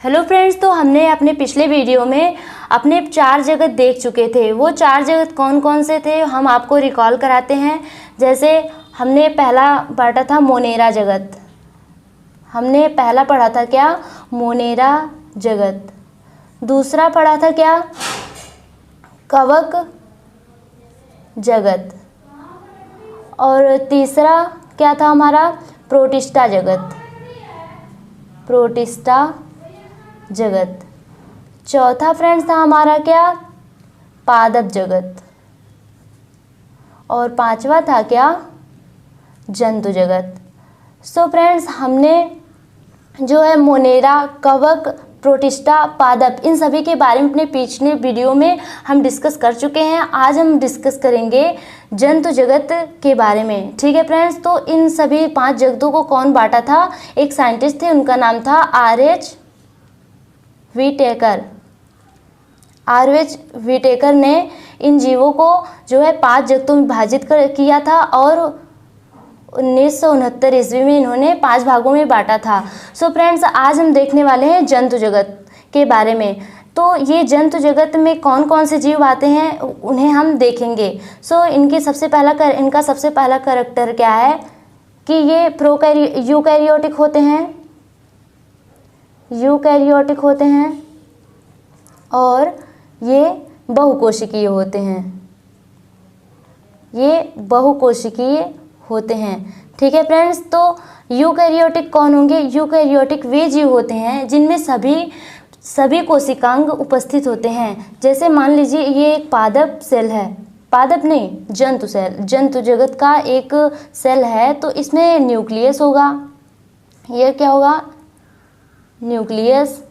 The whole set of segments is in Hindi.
हेलो फ्रेंड्स, तो हमने अपने पिछले वीडियो में अपने 4 जगत देख चुके थे। वो 4 जगत कौन कौन से थे हम आपको रिकॉल कराते हैं। जैसे हमने पहला पढ़ा था मोनेरा जगत। हमने पहला पढ़ा था क्या? मोनेरा जगत। दूसरा पढ़ा था क्या? कवक जगत। और तीसरा क्या था हमारा? प्रोटिस्टा जगत। प्रोटिस्टा जगत। चौथा फ्रेंड्स था हमारा क्या? पादप जगत। और पांचवा था क्या? जंतु जगत। सो फ्रेंड्स, हमने जो है मोनेरा, कवक, प्रोटिस्टा, पादप, इन सभी के बारे में अपने पिछले वीडियो में हम डिस्कस कर चुके हैं। आज हम डिस्कस करेंगे जंतु जगत के बारे में। ठीक है फ्रेंड्स, तो इन सभी 5 जगतों को कौन बांटा था? एक साइंटिस्ट थे, उनका नाम था R.H. व्हिटेकर। R.H. व्हिटेकर ने इन जीवों को जो है 5 जगतों में विभाजित किया था और 1969 ईस्वी में इन्होंने 5 भागों में बांटा था। सो फ्रेंड्स, आज हम देखने वाले हैं जंतु जगत के बारे में। तो ये जंतु जगत में कौन कौन से जीव आते हैं उन्हें हम देखेंगे। सो इनका सबसे पहला कैरेक्टर क्या है कि ये यूकैरियोटिक होते हैं। यूकैरियोटिक होते हैं और ये बहुकोशिकीय होते हैं। ये बहुकोशिकीय होते हैं। ठीक है फ्रेंड्स, तो यूकैरियोटिक कौन होंगे? यूकैरियोटिक वे जीव होते हैं जिनमें सभी कोशिकांग उपस्थित होते हैं। जैसे मान लीजिए ये एक पादप सेल है, पादप नहीं, जंतु सेल, जंतु जगत का एक सेल है। तो इसमें न्यूक्लियस होगा। ये क्या होगा? न्यूक्लियस।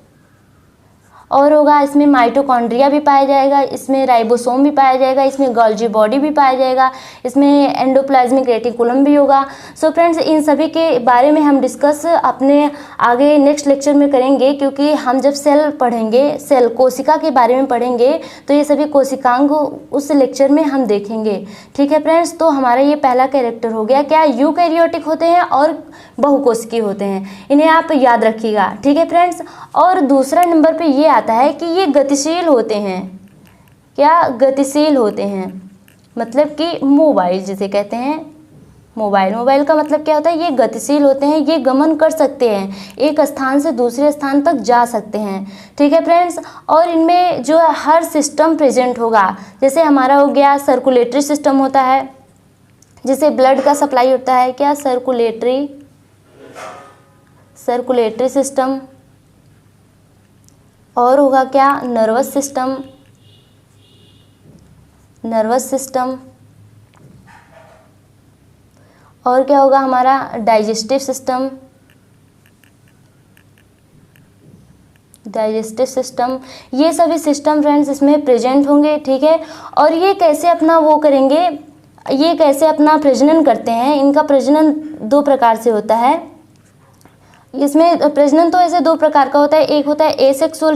और होगा इसमें माइटोकॉन्ड्रिया भी पाया जाएगा, इसमें राइबोसोम भी पाया जाएगा, इसमें गोल्जी बॉडी भी पाया जाएगा, इसमें एंडोप्लाज्मिक रेटिकुलम भी होगा। सो फ्रेंड्स, इन सभी के बारे में हम डिस्कस अपने आगे नेक्स्ट लेक्चर में करेंगे, क्योंकि हम जब सेल पढ़ेंगे, सेल कोशिका के बारे में पढ़ेंगे, तो ये सभी कोशिकांग उस लेक्चर में हम देखेंगे। ठीक है फ्रेंड्स, तो हमारा ये पहला कैरेक्टर हो गया क्या? यूकैरियोटिक होते हैं और बहुकोशिकीय होते हैं। इन्हें आप याद रखिएगा। ठीक है फ्रेंड्स, और दूसरा नंबर पे ये आता है कि ये गतिशील होते हैं। क्या? गतिशील होते हैं, मतलब कि मोबाइल जिसे कहते हैं। मोबाइल का मतलब क्या होता है? ये गतिशील होते हैं, ये गमन कर सकते हैं, एक स्थान से दूसरे स्थान तक जा सकते हैं। ठीक है फ्रेंड्स, और इनमें जो है हर सिस्टम प्रेजेंट होगा। जैसे हमारा हो गया सर्कुलेटरी सिस्टम होता है, जिसे ब्लड का सप्लाई होता है। क्या? Circulatory system. और होगा क्या? Nervous system. और क्या होगा हमारा? Digestive system. ये सभी सिस्टम फ्रेंड्स इसमें प्रेजेंट होंगे। ठीक है, और ये कैसे अपना वो करेंगे, ये कैसे अपना प्रजनन करते हैं? इनका प्रजनन 2 प्रकार से होता है। इसमें प्रजनन तो ऐसे 2 प्रकार का होता है। एक होता है एसेक्सुअल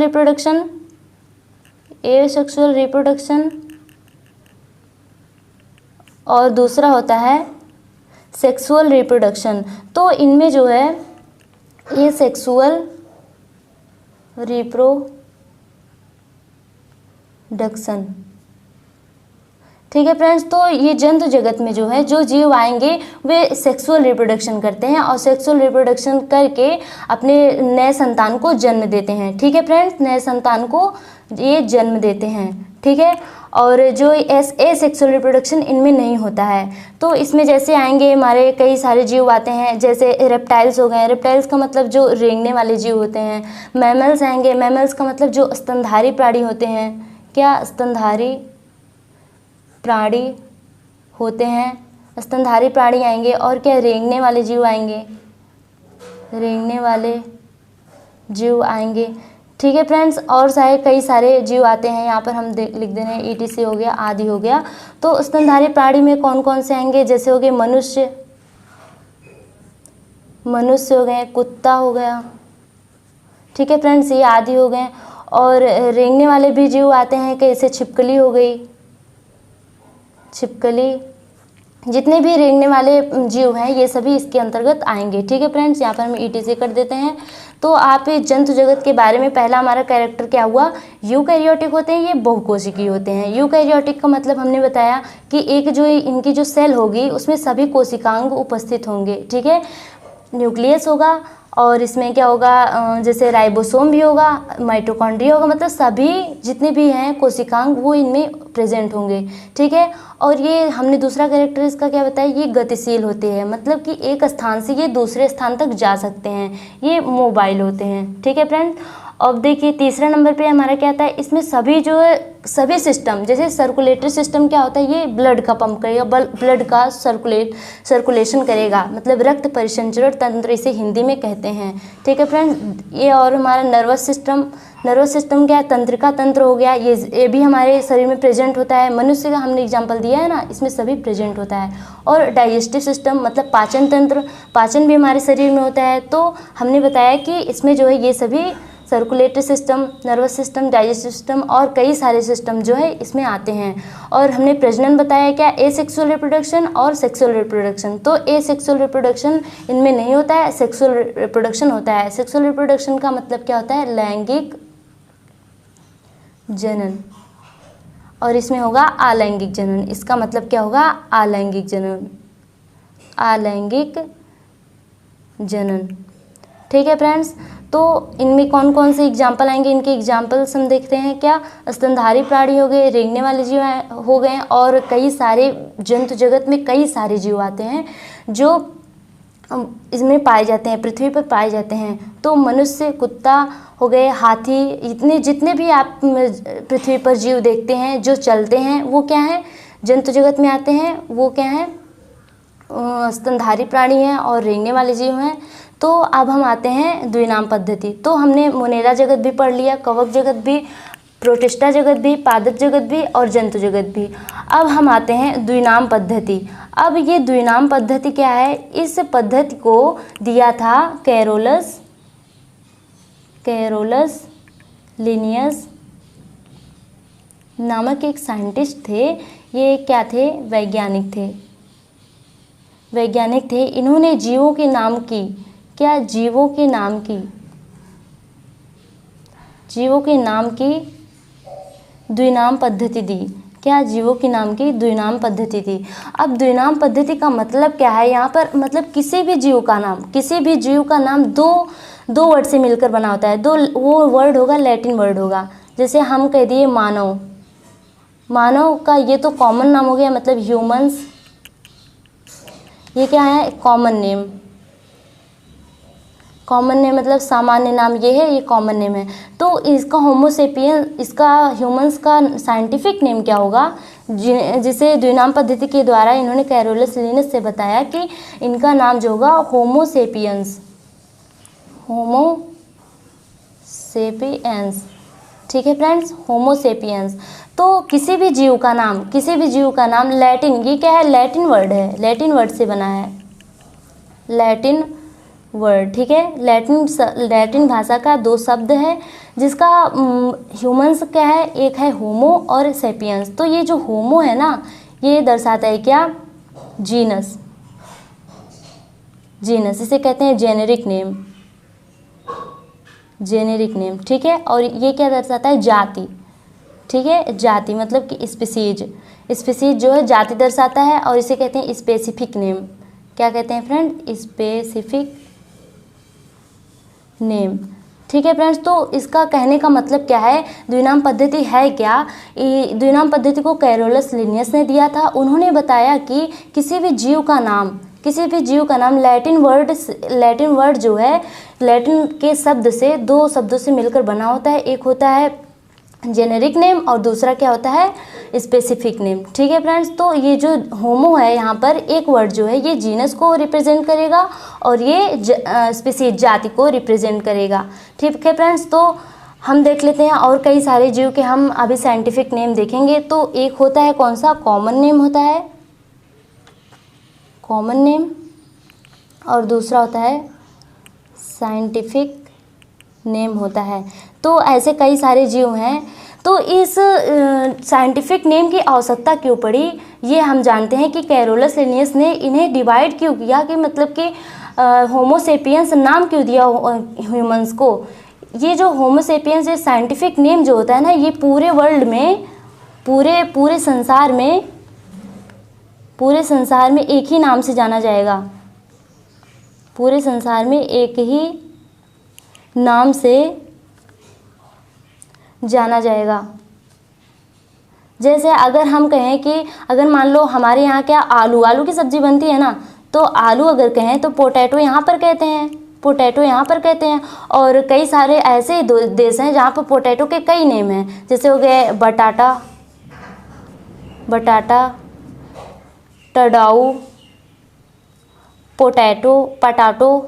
रिप्रोडक्शन, और दूसरा होता है सेक्सुअल रिप्रोडक्शन। तो इनमें जो है ये सेक्सुअल रिप्रोडक्शन। ठीक है फ्रेंड्स, तो ये जंतु जगत में जो है जो जीव आएंगे वे सेक्सुअल रिप्रोडक्शन करते हैं और सेक्सुअल रिप्रोडक्शन करके अपने नए संतान को जन्म देते हैं। ठीक है फ्रेंड्स, नए संतान को ये जन्म देते हैं। ठीक है, और जो एसेक्सुअल रिप्रोडक्शन इनमें नहीं होता है। तो इसमें जैसे आएंगे हमारे कई सारे जीव आते हैं, जैसे रेप्टाइल्स हो गए। रेप्टाइल्स का मतलब जो रेंगने वाले जीव होते हैं। मैमल्स आएंगे, मैमल्स का मतलब जो स्तनधारी प्राणी होते हैं। क्या? स्तनधारी प्राणी होते हैं, स्तनधारी प्राणी आएंगे। और क्या? रेंगने वाले जीव आएंगे। ठीक है फ्रेंड्स, और कई सारे जीव आते हैं। यहाँ पर हम लिख दे रहे हैं ETC हो गया, आदि हो गया। तो स्तनधारी प्राणी में कौन कौन से आएंगे? जैसे हो गए मनुष्य हो गए, कुत्ता हो गया। ठीक है फ्रेंड्स, ये आदि हो गए। और रेंगने वाले भी जीव आते हैं, कैसे? छिपकली हो गई, जितने भी रेंगने वाले जीव हैं ये सभी इसके अंतर्गत आएंगे। ठीक है फ्रेंड्स, यहाँ पर हम ETC कर देते हैं। तो आप इस जंतु जगत के बारे में पहला हमारा कैरेक्टर क्या हुआ, यूकैरियोटिक होते हैं, ये बहुकोशिकीय होते हैं। यूकैरियोटिक का मतलब हमने बताया कि एक जो इनकी जो सेल होगी उसमें सभी कोशिकांग उपस्थित होंगे। ठीक है, न्यूक्लियस होगा और इसमें क्या होगा, जैसे राइबोसोम भी होगा, माइटोकॉन्ड्रिया होगा, मतलब सभी जितने भी हैं कोशिकांग वो इनमें प्रेजेंट होंगे। ठीक है, और ये हमने दूसरा कैरेक्टर इसका क्या बताया, ये गतिशील होते हैं, मतलब कि एक स्थान से ये दूसरे स्थान तक जा सकते हैं, ये मोबाइल होते हैं। ठीक है फ्रेंड, अब देखिए तीसरा नंबर पे हमारा क्या आता है, इसमें सभी जो है सभी सिस्टम, जैसे सर्कुलेटरी सिस्टम क्या होता है, ये ब्लड का पंप करेगा, ब्लड का सर्कुलेशन करेगा, मतलब रक्त परिसंचरण तंत्र इसे हिंदी में कहते हैं। ठीक है फ्रेंड, ये और हमारा नर्वस सिस्टम क्या है, तंत्रिका तंत्र हो गया, ये भी हमारे शरीर में प्रेजेंट होता है। मनुष्य का हमने एग्जाम्पल दिया है ना, इसमें सभी प्रेजेंट होता है। और डाइजेस्टिव सिस्टम मतलब पाचन तंत्र, पाचन भी हमारे शरीर में होता है। तो हमने बताया कि इसमें जो है ये सभी circulatory system, nervous system, digestive system और कई सारे सिस्टम जो है इसमें आते हैं। और हमने प्रजनन बताया क्या, एसेक्सुअल रिप्रोडक्शन और सेक्सुअल रिप्रोडक्शन। तो एसेक्सुअल रिप्रोडक्शन इनमें नहीं होता है, सेक्सुअल रिप्रोडक्शन होता है। सेक्सुअल रिप्रोडक्शन का मतलब क्या होता है, लैंगिक जनन, और इसमें होगा अलैंगिक जनन। इसका मतलब क्या होगा, अलैंगिक जनन, अलैंगिक जनन। ठीक है फ्रेंड्स, तो इनमें कौन कौन से एग्जाम्पल आएंगे, इनके एग्जाम्पल्स हम देखते हैं। क्या, स्तनधारी प्राणी हो गए, रेंगने वाले जीव हो गए, और कई सारे जंतु जगत में कई सारे जीव आते हैं जो इसमें पाए जाते हैं, पृथ्वी पर पाए जाते हैं। तो मनुष्य, कुत्ता हो गए, हाथी, इतने जितने भी आप पृथ्वी पर जीव देखते हैं जो चलते हैं वो क्या है, जंतु जगत में आते हैं। वो क्या है, स्तनधारी प्राणी हैं और रेंगने वाले जीव हैं। तो अब हम आते हैं द्विनाम पद्धति। तो हमने मोनेरा जगत भी पढ़ लिया, कवक जगत भी, प्रोटिस्टा जगत भी, पादप जगत भी और जंतु जगत भी। अब हम आते हैं द्विनाम पद्धति। अब ये द्विनाम पद्धति क्या है, इस पद्धति को दिया था कैरोलस लिनियस नामक एक साइंटिस्ट थे। ये क्या थे, वैज्ञानिक थे। इन्होंने जीवों के नाम की, क्या, जीवों के नाम की द्विनाम पद्धति दी। क्या, जीवों के नाम की द्विनाम पद्धति दी। अब द्विनाम पद्धति का मतलब क्या है, यहाँ पर मतलब किसी भी जीव का नाम दो वर्ड से मिलकर बना होता है। वो वर्ड होगा, लैटिन वर्ड होगा। जैसे हम कह दिए मानव का ये तो कॉमन नाम हो गया, मतलब ह्यूमंस, ये क्या है, कॉमन नेम मतलब सामान्य नाम, ये है, ये कॉमन नेम है। तो इसका होमोसेपियन, इसका ह्यूमंस का साइंटिफिक नेम क्या होगा, जिसे द्विनाम पद्धति के द्वारा इन्होंने कैरोलस लिनियस से बताया कि इनका नाम जो होगा होमोसेपियंस। ठीक है फ्रेंड्स, होमोसेपियंस। तो किसी भी जीव का नाम लैटिन, ये क्या है, लैटिन वर्ड से बना है, लैटिन वर्ड। ठीक है, लैटिन भाषा का दो शब्द है, जिसका ह्यूमंस क्या है, एक है होमो और सेपियंस। तो ये जो होमो है ना, ये दर्शाता है क्या, जीनस, इसे कहते हैं जेनेरिक नेम। ठीक है, और ये क्या दर्शाता है, जाति। ठीक है, जाति मतलब कि स्पीसीज जो है जाति दर्शाता है, और इसे कहते हैं स्पेसिफिक नेम। क्या कहते हैं फ्रेंड, स्पेसिफिक नेम। ठीक है फ्रेंड्स, तो इसका कहने का मतलब क्या है, द्विनाम पद्धति है क्या, द्विनाम पद्धति को कैरोलस लिनियस ने दिया था। उन्होंने बताया कि किसी भी जीव का नाम लैटिन वर्ड जो है, लैटिन के दो शब्दों से मिलकर बना होता है। एक होता है जेनेरिक नेम और दूसरा क्या होता है, स्पेसिफिक नेम। ठीक है फ्रेंड्स, तो ये जो होमो है, यहाँ पर एक वर्ड जो है ये जीनस को रिप्रेजेंट करेगा और ये स्पीसीज, जाति को रिप्रेजेंट करेगा। ठीक है फ्रेंड्स, तो हम देख लेते हैं और कई सारे जीव के हम अभी साइंटिफिक नेम देखेंगे। तो एक होता है कौन सा, कॉमन नेम होता है, कॉमन नेम, और दूसरा होता है साइंटिफिक नेम होता है। तो ऐसे कई सारे जीव हैं। तो इस साइंटिफिक नेम की आवश्यकता क्यों पड़ी, ये हम जानते हैं कि कैरोलस लिनियस ने इन्हें डिवाइड क्यों किया, कि मतलब कि होमोसेपियंस नाम क्यों दिया ह्यूमंस को। ये जो होमोसेपियंस ये साइंटिफिक नेम जो होता है ना, ये पूरे वर्ल्ड में, पूरे संसार में एक ही नाम से जाना जाएगा। पूरे संसार में एक ही नाम से जाना जाएगा। जैसे अगर हम कहें कि अगर मान लो हमारे यहाँ क्या आलू की सब्ज़ी बनती है ना, तो आलू अगर कहें तो पोटैटो यहाँ पर कहते हैं, पोटैटो यहाँ पर कहते हैं। और कई सारे ऐसे देश हैं जहाँ पर पोटैटो के कई नेम हैं, जैसे हो गए बटाटा, टडाऊ, पटाटो।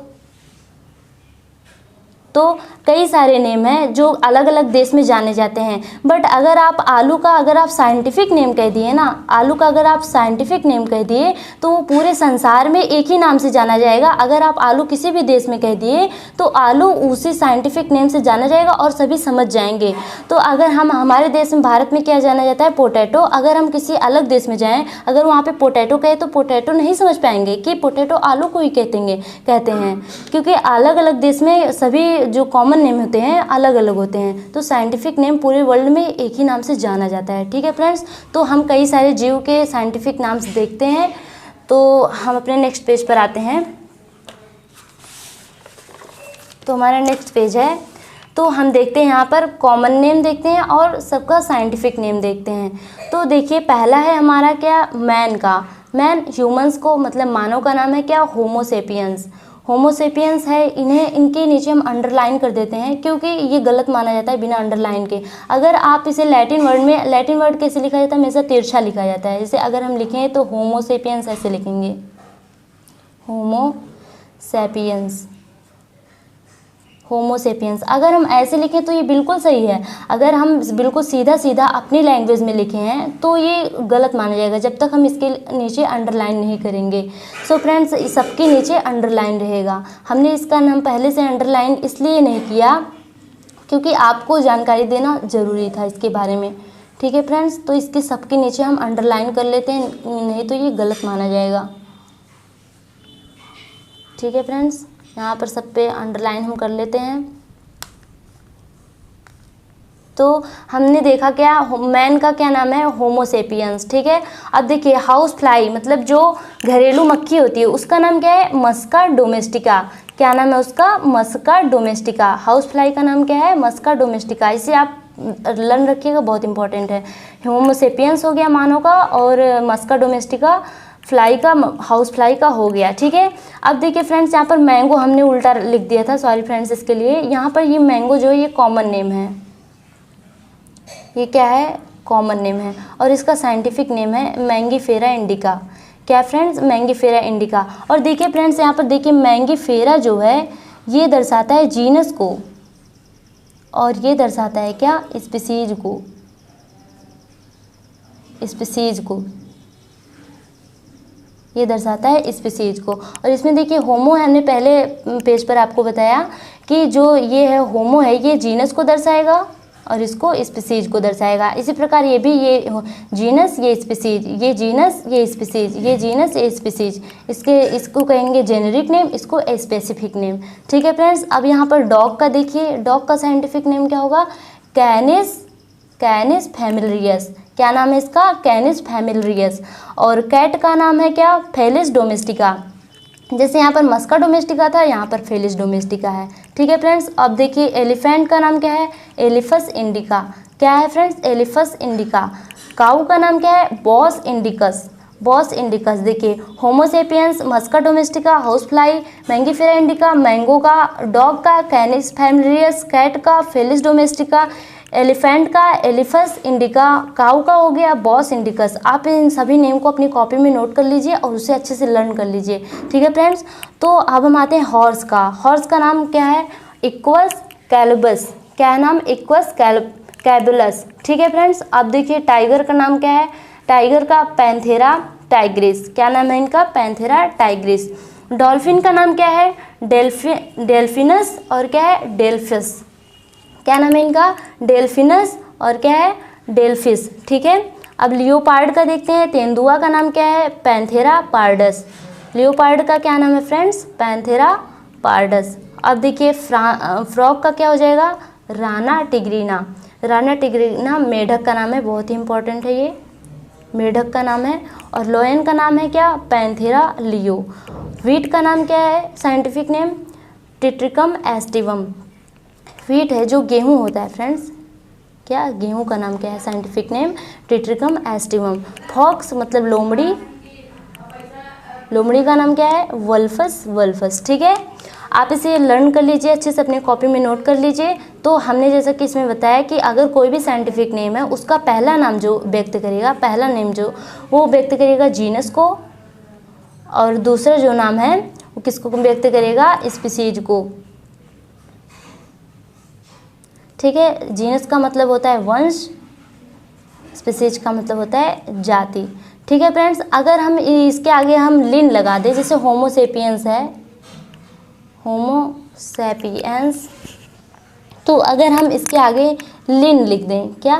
तो कई सारे नेम हैं जो अलग अलग देश में जाने जाते हैं। बट अगर आप आलू का अगर आप साइंटिफिक नेम कह दिए ना, आलू का अगर आप साइंटिफिक नेम कह दिए तो वो पूरे संसार में एक ही नाम से जाना जाएगा। अगर आप आलू किसी भी देश में कह दिए तो आलू उसी साइंटिफिक नेम से जाना जाएगा और सभी समझ जाएंगे। तो अगर हम हमारे देश में भारत में क्या जाना जाता है, पोटैटो। अगर हम किसी अलग देश में जाएँ, अगर वहाँ पर पोटैटो कहे तो पोटैटो नहीं समझ पाएंगे कि पोटैटो आलू को ही कहते हैं, क्योंकि अलग अलग देश में सभी जो कॉमन नेम होते हैं अलग अलग होते हैं। तो साइंटिफिक नेम पूरे वर्ल्ड में एक ही नाम से जाना जाता है। ठीक है फ्रेंड्स, तो हम कई सारे जीव के साइंटिफिक नाम देखते हैं। तो हम अपने नेक्स्ट पेज पर आते हैं। तो हमारा नेक्स्ट पेज है, तो हम देखते हैं यहाँ पर कॉमन नेम देखते हैं और सबका साइंटिफिक नेम देखते हैं। तो देखिए पहला है हमारा क्या, मैन का। मैन ह्यूमंस को मतलब मानव का नाम है क्या, होमोसेपियंस। होमोसेपियंस है, इन्हें इनके नीचे हम अंडरलाइन कर देते हैं क्योंकि ये गलत माना जाता है बिना अंडरलाइन के। अगर आप इसे लैटिन वर्ड कैसे लिखा जाता है, हमेशा तिरछा लिखा जाता है। जैसे अगर हम लिखें तो होमोसेपियंस ऐसे लिखेंगे, होमोसेपियंस। अगर हम ऐसे लिखें तो ये बिल्कुल सही है। अगर हम बिल्कुल सीधा सीधा अपनी लैंग्वेज में लिखे हैं तो ये गलत माना जाएगा जब तक हम इसके नीचे अंडरलाइन नहीं करेंगे। सो फ्रेंड्स, सबके नीचे अंडरलाइन रहेगा। हमने इसका नाम पहले से अंडरलाइन इसलिए नहीं किया क्योंकि आपको जानकारी देना ज़रूरी था इसके बारे में। ठीक है फ्रेंड्स, तो इसके सबके नीचे हम अंडरलाइन कर लेते हैं, नहीं तो ये गलत माना जाएगा। ठीक है फ्रेंड्स, यहाँ पर सब पे अंडरलाइन हम कर लेते हैं। तो हमने देखा क्या, मैन का क्या नाम है, होमोसेपियंस। ठीक है, अब देखिए हाउस फ्लाई मतलब जो घरेलू मक्खी होती है उसका नाम क्या है, मस्का डोमेस्टिका। क्या नाम है उसका, मस्का डोमेस्टिका। हाउस फ्लाई का नाम क्या है, मस्का डोमेस्टिका। इसे आप लर्न रखिएगा, बहुत इंपॉर्टेंट है। होमोसेपियंस हो गया मानव का, और मस्का डोमेस्टिका फ्लाई का, हाउस फ्लाई का हो गया। ठीक है, अब देखिए फ्रेंड्स यहाँ पर मैंगो हमने उल्टा लिख दिया था, सॉरी फ्रेंड्स इसके लिए। यहाँ पर ये मैंगो जो है ये कॉमन नेम है, ये क्या है, कॉमन नेम है, और इसका साइंटिफिक नेम है मैंगीफेरा इंडिका। क्या फ्रेंड्स, मैंगीफेरा इंडिका। और देखिए फ्रेंड्स यहाँ पर देखिए मैंगीफेरा जो है ये दर्शाता है जीनस को, और ये दर्शाता है क्या, स्पीसीज को, ये दर्शाता है स्पीसीज को। और इसमें देखिए होमो है, हमने पहले पेज पर आपको बताया कि जो ये है होमो है ये जीनस को दर्शाएगा और इसको स्पीसीज को दर्शाएगा। इसी प्रकार ये भी, ये जीनस ये स्पीसीज, ये जीनस ये स्पीसीज, ये जीनस ये स्पीसीज, इसको कहेंगे जेनेरिक नेम, इसको स्पेसिफिक नेम। ठीक है फ्रेंड्स, अब यहाँ पर डॉग का देखिए, डॉग का साइंटिफिक नेम क्या होगा, कैनिस फैमिलियस। क्या नाम है इसका, कैनिस फैमिलियस। और कैट का नाम है क्या, फेलिस डोमेस्टिका। जैसे यहाँ पर मस्का डोमेस्टिका था, यहाँ पर फेलिस डोमेस्टिका है। ठीक है फ्रेंड्स, अब देखिए एलिफेंट का नाम क्या है, एलिफस इंडिका। क्या है फ्रेंड्स, एलिफस इंडिका। काऊ का नाम क्या है, बॉस इंडिकस। देखिए Homo sapiens, Musca domestica, house fly, Mangifera indica, mango का, डॉग का कैनिस फैमिलियस, कैट का फेलिस डोमेस्टिका, एलिफेंट का एलिफस इंडिका, काऊ का हो गया बॉस इंडिकस। आप इन सभी नेम को अपनी कॉपी में नोट कर लीजिए और उसे अच्छे से लर्न कर लीजिए। ठीक है फ्रेंड्स, तो अब हम आते हैं हॉर्स का। हॉर्स का नाम क्या है, इक्वस कैलबस। क्या है नाम, इक्वस कैबुलस। ठीक है फ्रेंड्स, अब देखिए टाइगर का नाम क्या है, टाइगर का पैंथेरा टाइग्रिस। क्या नाम है इनका, पैंथेरा टाइग्रिस। डॉल्फिन का नाम क्या है, डेल्फिनस, और क्या है, डेल्फिस। क्या नाम है इनका, डेल्फिनस और क्या है, डेलफिश। ठीक है, अब लियोपार्ड का देखते हैं। तेंदुआ का नाम क्या है, पैंथेरा पार्डस। लियोपार्ड का क्या नाम है फ्रेंड्स, पैंथेरा पार्डस। अब देखिए फ्रॉग का क्या हो जाएगा, राना टिग्रीना। राना टिग्रीना मेढक का नाम है, बहुत ही इंपॉर्टेंट है ये, मेढक का नाम है। और लोयन का नाम है क्या, पैंथेरा लियो। व्हीट का नाम क्या है, साइंटिफिक नेम टिट्रिकम एस्टिवम। व्हीट है जो गेहूं होता है फ्रेंड्स, क्या गेहूं का नाम क्या है, साइंटिफिक नेम टिट्रिकम एस्टिवम। फॉक्स मतलब लोमड़ी, लोमड़ी का नाम क्या है, वल्फस वल्फस। ठीक है, आप इसे लर्न कर लीजिए, अच्छे से अपनी कॉपी में नोट कर लीजिए। तो हमने जैसा कि इसमें बताया कि अगर कोई भी साइंटिफिक नेम है उसका पहला नाम जो व्यक्त करेगा, पहला नेम जो वो व्यक्त करेगा जीनस को, और दूसरा जो नाम है वो किसको व्यक्त करेगा, स्पीसीज को। ठीक है, जीनस का मतलब होता है वंश, स्पीसीज का मतलब होता है जाति। ठीक है फ्रेंड्स, अगर हम इसके आगे हम लिन लगा दें, जैसे होमोसेपियंस है, होमोसेपियंस, तो अगर हम इसके आगे लिन लिख दें, क्या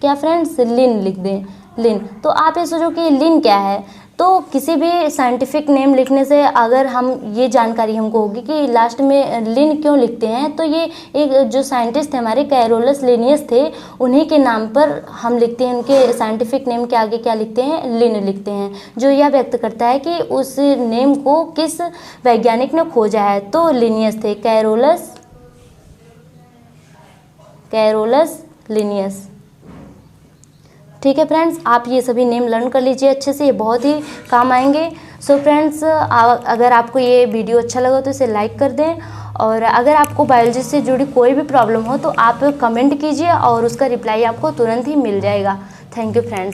क्या फ्रेंड्स, लिन लिख दें, लिन, तो आप ये सोचो कि लिन क्या है। तो किसी भी साइंटिफिक नेम लिखने से अगर हम ये जानकारी हमको होगी कि लास्ट में लिन क्यों लिखते हैं, तो ये एक जो साइंटिस्ट थे हमारे कैरोलस लिनियस थे, उन्हीं के नाम पर हम लिखते हैं, उनके साइंटिफिक नेम के आगे क्या लिखते हैं, लिन लिखते हैं, जो यह व्यक्त करता है कि उस नेम को किस वैज्ञानिक ने खोजा है। तो लिनियस थे, कैरोलस लिनियस। ठीक है फ्रेंड्स, आप ये सभी नेम लर्न कर लीजिए अच्छे से, ये बहुत ही काम आएंगे। सो फ्रेंड्स, अगर आपको ये वीडियो अच्छा लगा तो इसे लाइक कर दें, और अगर आपको बायोलॉजी से जुड़ी कोई भी प्रॉब्लम हो तो आप कमेंट कीजिए और उसका रिप्लाई आपको तुरंत ही मिल जाएगा। Thank you friends.